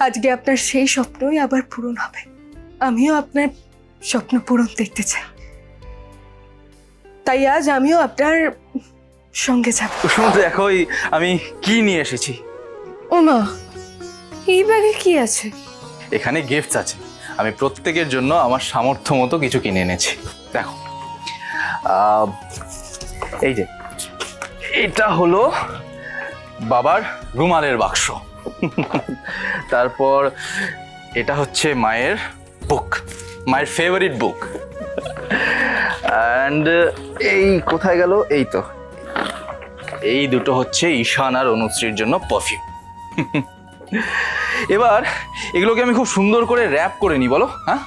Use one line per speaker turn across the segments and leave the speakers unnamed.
আজকে আপনার সেই স্বপ্নই আবার পূরণ হবে। আমিও আপনার স্বপ্ন পূরণ দেখতে চাই, তাই আজ আমিও আপনার সঙ্গে যাব।
কুসুম দেখো আমি কি নিয়ে এসেছি।
ওমা, এই ব্যাগে কি আছে?
এখানে গিফটস আছে, আমি প্রত্যেকের জন্য আমার সামর্থ্য মতো কিছু কিনে এনেছি। দেখো এই যে এটা হলো বাবার রুমালের বাক্স, তারপর এটা হচ্ছে মায়ের বুক, মায়ের ফেভারিট বুক, অ্যান্ড এই কোথায় গেল, এই তো এই দুটো হচ্ছে ঈশান আর অনুশ্রীর জন্য পারফিউম। এবার এগুলোকে আমি খুব সুন্দর করে র্যাপ করে নি, বলো? হ্যাঁ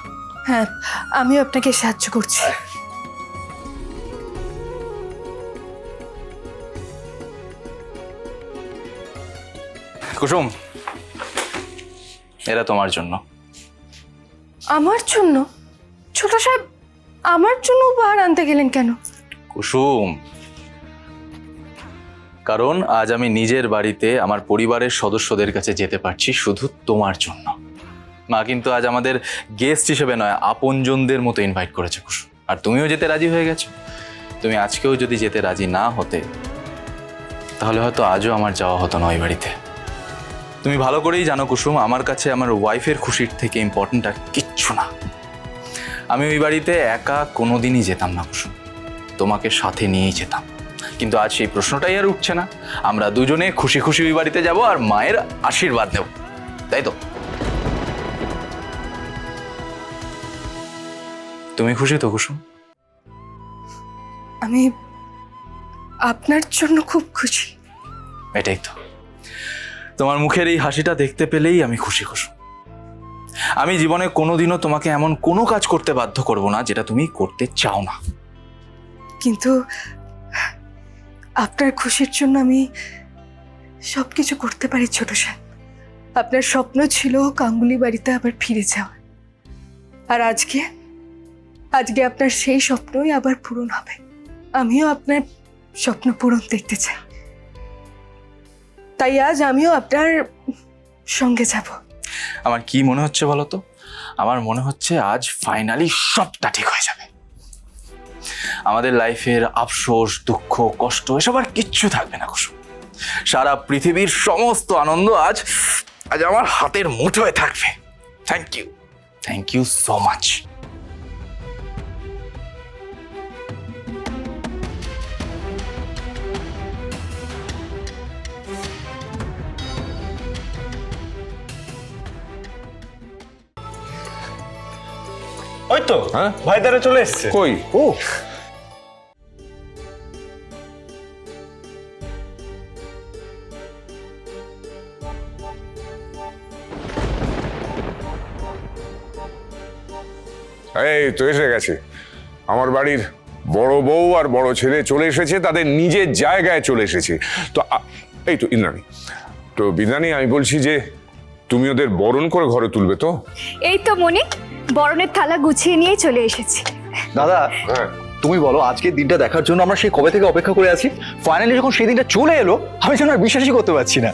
হ্যাঁ, আমিও আপনাকে সাহায্য করছি।
কুসুম, এরা তোমার জন্য।
আমার জন্য? ছোট সাহেব, আমার জন্য উপহার আনতে গেলেন কেন?
কুসুম, কারণ আজ আমি নিজের বাড়িতে আমার পরিবারের সদস্যদের কাছে যেতে পারছি শুধু তোমার জন্য। মা কিন্তু আজ আমাদের গেস্ট হিসেবে নয়, আপনজনদের মতো ইনভাইট করেছে কুসুম, আর তুমিও যেতে রাজি হয়ে গেছো। তুমি আজকেও যদি যেতে রাজি না হতে, তাহলে হয়তো আজও আমার যাওয়া হতো না ওই বাড়িতে। তুমি ভালো করেই জানো কুসুম, আমার কাছে আমার ওয়াইফের খুশির থেকে ইম্পর্টেন্ট আর কিচ্ছু না। আমি ওই বাড়িতে একা কোনোদিনই যেতাম না কুসুম, তোমাকে সাথে নিয়েই যেতাম। কিন্তু আজ সেই প্রশ্নটাই আর উঠছে না। আমরা দুজনে খুশি খুশি ওই বাড়িতে যাব আর মায়ের আশীর্বাদ নেব, তাই তো? তুমি খুশি তো কুসুম?
আমি আপনার জন্য খুব খুশি।
এটাই তো, তোমার মুখের এই হাসিটা দেখতে পেলেই আমি খুশি কুসুম। আমি জীবনে কোনোদিনও তোমাকে এমন কোনো কাজ করতে বাধ্য করব না যেটা তুমি করতে চাও না।
কিন্তু আপনার খুশির জন্য আমি সবকিছু করতে পারি ছোট সাহেব। আপনার স্বপ্ন ছিল গাঙ্গুলি বাড়িতে আবার ফিরে যাওয়া, আর আজকে আপনার সেই স্বপ্নই আবার পূরণ হবে। আমিও আপনার স্বপ্ন পূরণ দেখতে চাই, তাই আজ আমিও আপনার সঙ্গে যাব।
আমার কি মনে হচ্ছে বলো তো? আমার মনে হচ্ছে আজ ফাইনালি সবটা ঠিক হয়ে যাবে। আমাদের লাইফের আফসোস, দুঃখ, কষ্ট এসব আর কিচ্ছু থাকবে না কুসুম। সারা পৃথিবীর সমস্ত আনন্দ আজ আমার হাতের মুঠোয় থাকবে। Thank you so much.
ওই তো ভাই দ্বারা চলে এসছে।
কই? ও এই তো এসে গেছে। আমার বাড়ির বড় বউ আর বড় ছেলে চলে এসেছে, তাদের নিজের জায়গায় চলে এসেছে। তো এই তো ইন্দ্রাণী, তো বিন্দ্রাণী, আমি বলছি যে তুমি ওদের বরণ করে ঘরে তুলবে তো?
এই তো মনি, বরণের থালা গুছিয়ে নিয়ে চলে এসেছি।
দাদা,
হ্যাঁ।
তুমি বলো, আজকের দিনটা দেখার জন্য আমরা সেই কবে থেকে অপেক্ষা করে আছি। ফাইনালি যখন সেই দিনটা চলে এলো, আমি যেন আর বিশ্বাসই করতে পারছি না।